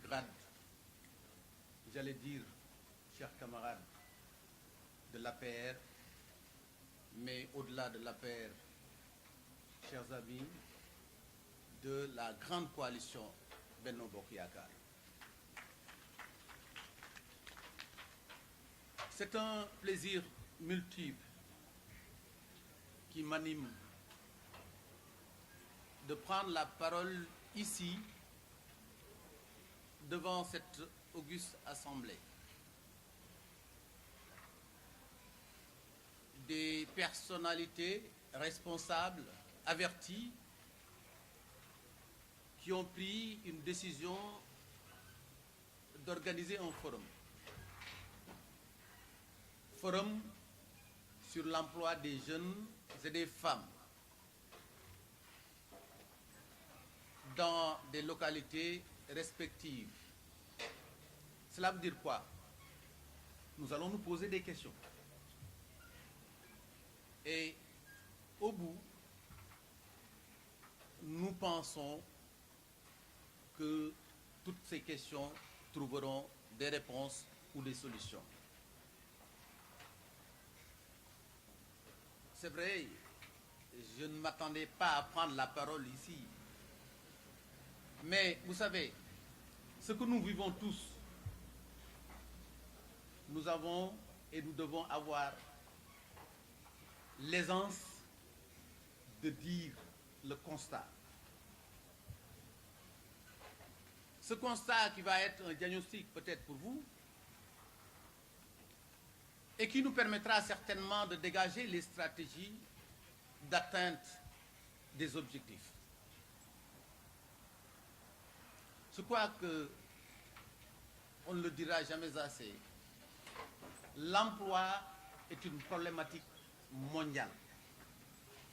grades, j'allais dire, chers camarades de l'APR, mais au-delà de l'APR, chers amis de la grande coalition Benno Bokk Yakaar. C'est un plaisir multiple qui m'anime de prendre la parole ici, devant cette auguste assemblée. Des personnalités responsables, averties, qui ont pris une décision d'organiser un forum. Forum sur l'emploi des jeunes et des femmes dans des localités respectives. Cela veut dire quoi? Nous allons nous poser des questions. Et au bout, nous pensons que toutes ces questions trouveront des réponses ou des solutions. C'est vrai, je ne m'attendais pas à prendre la parole ici. Mais vous savez, ce que nous vivons tous, nous avons et nous devons avoir l'aisance de dire le constat. Ce constat qui va être un diagnostic peut-être pour vous et qui nous permettra certainement de dégager les stratégies d'atteinte des objectifs. Je crois que on ne le dira jamais assez. L'emploi est une problématique mondiale.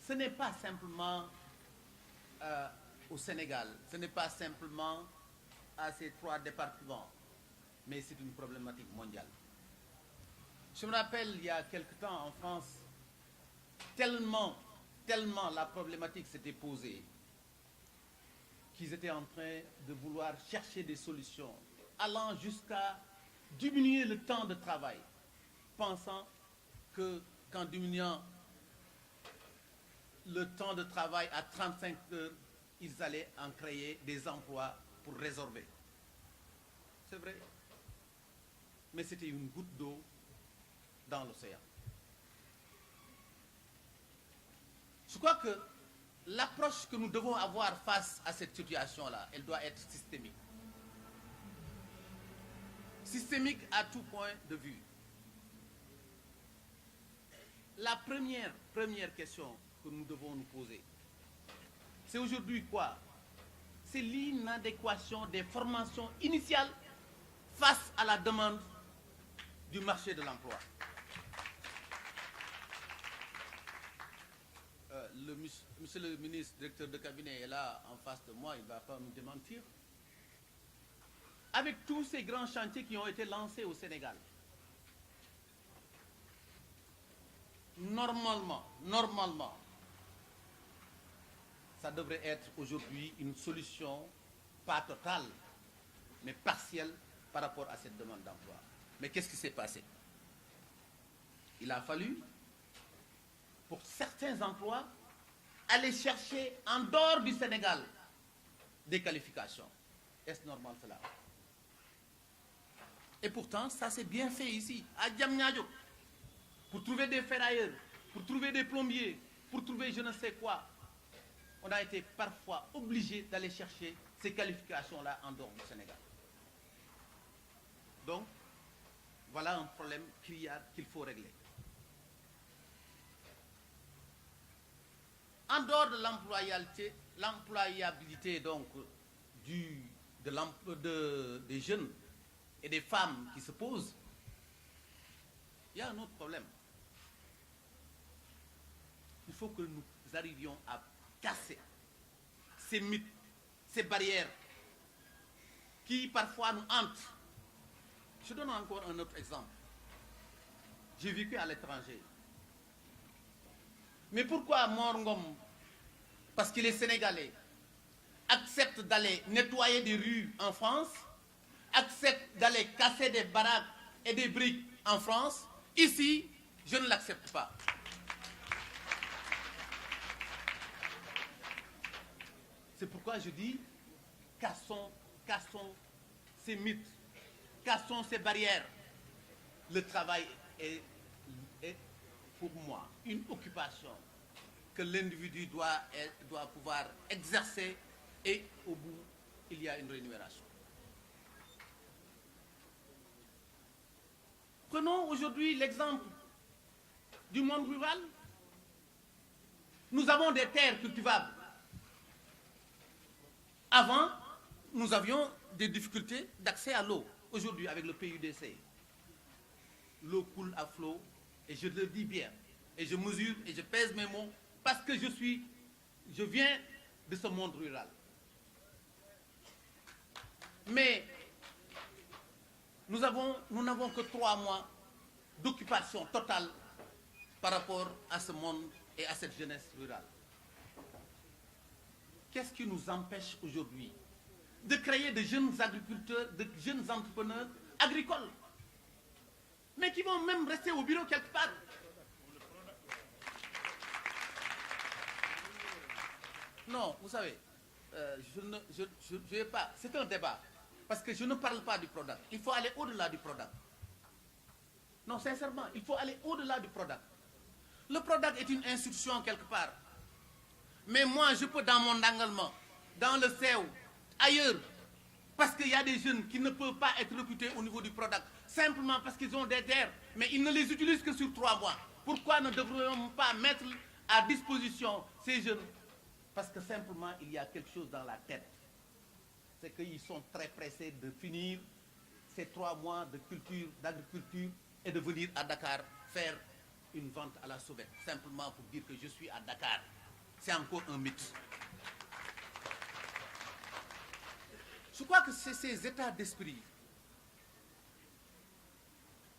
Ce n'est pas simplement au Sénégal, ce n'est pas simplement à ces 3 départements, mais c'est une problématique mondiale. Je me rappelle, il y a quelque temps en France, tellement la problématique s'était posée qu'ils étaient en train de vouloir chercher des solutions, allant jusqu'à diminuer le temps de travail, pensant qu'en diminuant le temps de travail à 35 heures, ils allaient en créer des emplois pour résorber. C'est vrai, mais c'était une goutte d'eau dans l'océan. Je crois que l'approche que nous devons avoir face à cette situation-là, elle doit être systémique. Systémique à tout point de vue. La première question que nous devons nous poser, c'est aujourd'hui quoi? C'est l'inadéquation des formations initiales face à la demande du marché de l'emploi. Monsieur le ministre, directeur de cabinet est là en face de moi, il ne va pas me démentir. Avec tous ces grands chantiers qui ont été lancés au Sénégal, normalement, ça devrait être aujourd'hui une solution, pas totale, mais partielle par rapport à cette demande d'emploi. Mais qu'est-ce qui s'est passé? Il a fallu, pour certains emplois, aller chercher en dehors du Sénégal des qualifications. Est-ce normal cela? Et pourtant, ça s'est bien fait ici, à Diamniadio, pour trouver des ferrailleurs, pour trouver des plombiers, pour trouver je ne sais quoi. On a été parfois obligé d'aller chercher ces qualifications-là en dehors du Sénégal. Donc, voilà un problème criard qu'il faut régler. En dehors de l'employabilité donc des jeunes et des femmes qui se posent, il y a un autre problème. Il faut que nous arrivions à casser ces mythes, ces barrières qui parfois nous hantent. Je donne encore un autre exemple. J'ai vécu à l'étranger. Mais pourquoi Mor Ngom, parce qu'il est sénégalais, accepte d'aller nettoyer des rues en France accepte d'aller casser des baraques et des briques en France, ici, je ne l'accepte pas. C'est pourquoi je dis, cassons ces mythes, cassons ces barrières. Le travail est pour moi une occupation que l'individu doit pouvoir exercer et au bout, il y a une rémunération. Prenons aujourd'hui l'exemple du monde rural. Nous avons des terres cultivables. Avant, nous avions des difficultés d'accès à l'eau. Aujourd'hui, avec le PUDC, l'eau coule à flot, et je le dis bien, et je mesure et je pèse mes mots, parce que je viens de ce monde rural. Mais nous n'avons que 3 mois d'occupation totale par rapport à ce monde et à cette jeunesse rurale. Qu'est-ce qui nous empêche aujourd'hui de créer de jeunes agriculteurs, de jeunes entrepreneurs agricoles, mais qui vont même rester au bureau quelque part? Non, vous savez, je vais pas. C'est un débat. Parce que je ne parle pas du product. Il faut aller au-delà du product. Non, sincèrement, il faut aller au-delà du product. Le product est une institution quelque part. Mais moi, je peux, dans mon engagement, dans le CEO, ailleurs, parce qu'il y a des jeunes qui ne peuvent pas être recrutés au niveau du product, simplement parce qu'ils ont des terres, mais ils ne les utilisent que sur 3 mois. Pourquoi ne devrions pas mettre à disposition ces jeunes? Parce que simplement, il y a quelque chose dans la tête. C'est qu'ils sont très pressés de finir ces 3 mois de culture, d'agriculture et de venir à Dakar faire une vente à la sauvette, simplement pour dire que je suis à Dakar. C'est encore un mythe. Je crois que c'est ces états d'esprit,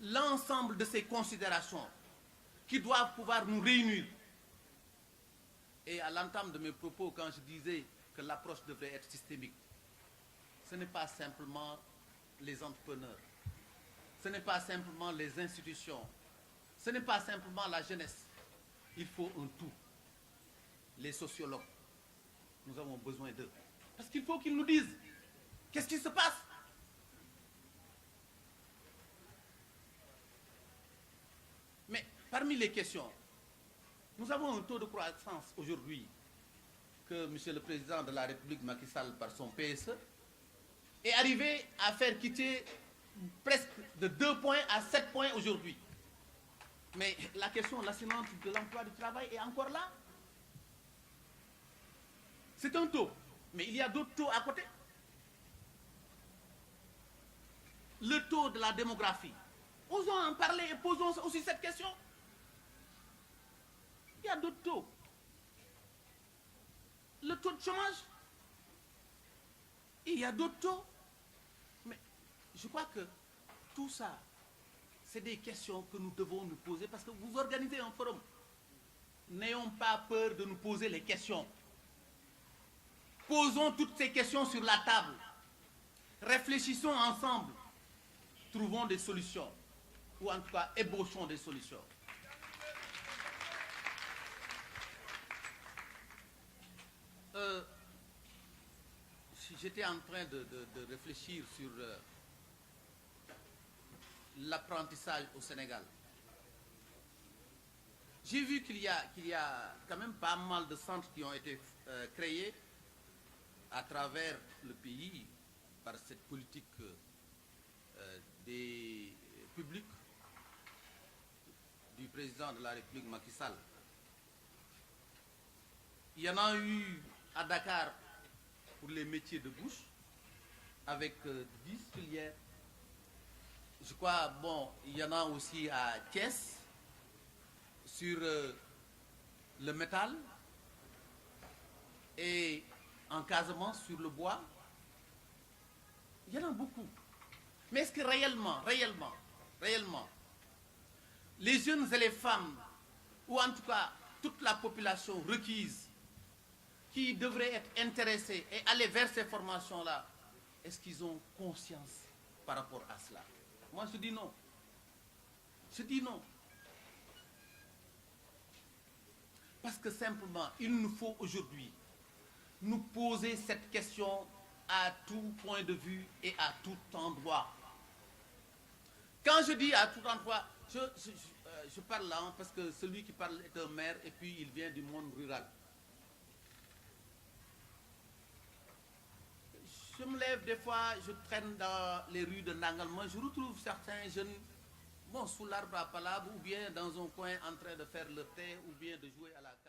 l'ensemble de ces considérations qui doivent pouvoir nous réunir. Et à l'entame de mes propos, quand je disais que l'approche devrait être systémique, ce n'est pas simplement les entrepreneurs, ce n'est pas simplement les institutions, ce n'est pas simplement la jeunesse. Il faut un tout. Les sociologues, nous avons besoin d'eux. Parce qu'il faut qu'ils nous disent qu'est-ce qui se passe. Mais parmi les questions, nous avons un taux de croissance aujourd'hui que M. le Président de la République, Macky Sall, par son PSE, est arrivé à faire quitter presque de 2 points à 7 points aujourd'hui. Mais la question lancinante de l'emploi du travail est encore là. C'est un taux, mais il y a d'autres taux à côté. Le taux de la démographie. Osons en parler et posons aussi cette question. Il y a d'autres taux. Le taux de chômage. Il y a d'autres taux. Mais je crois que tout ça, c'est des questions que nous devons nous poser parce que vous organisez un forum. N'ayons pas peur de nous poser les questions. Posons toutes ces questions sur la table. Réfléchissons ensemble. Trouvons des solutions. Ou en tout cas, ébauchons des solutions. J'étais en train de réfléchir sur l'apprentissage au Sénégal. J'ai vu qu'il y a quand même pas mal de centres qui ont été créés à travers le pays par cette politique des publics du président de la République Macky Sall. Il y en a eu à Dakar pour les métiers de bouche avec 10 filières. Je crois, bon, il y en a aussi à Thiès sur le métal et en Casamance sur le bois. Il y en a beaucoup. Mais est-ce que réellement, les jeunes et les femmes, ou en tout cas toute la population requise, qui devraient être intéressés et aller vers ces formations-là, est-ce qu'ils ont conscience par rapport à cela. Moi, je dis non. Je dis non. Parce que simplement, il nous faut aujourd'hui nous poser cette question à tout point de vue et à tout endroit. Quand je dis à tout endroit, je parle là parce que celui qui parle est un maire et puis il vient du monde rural. Je me lève des fois, je traîne dans les rues de Nangalma, je retrouve certains jeunes, bon, sous l'arbre à palabre ou bien dans un coin en train de faire le thé ou bien de jouer à la carte.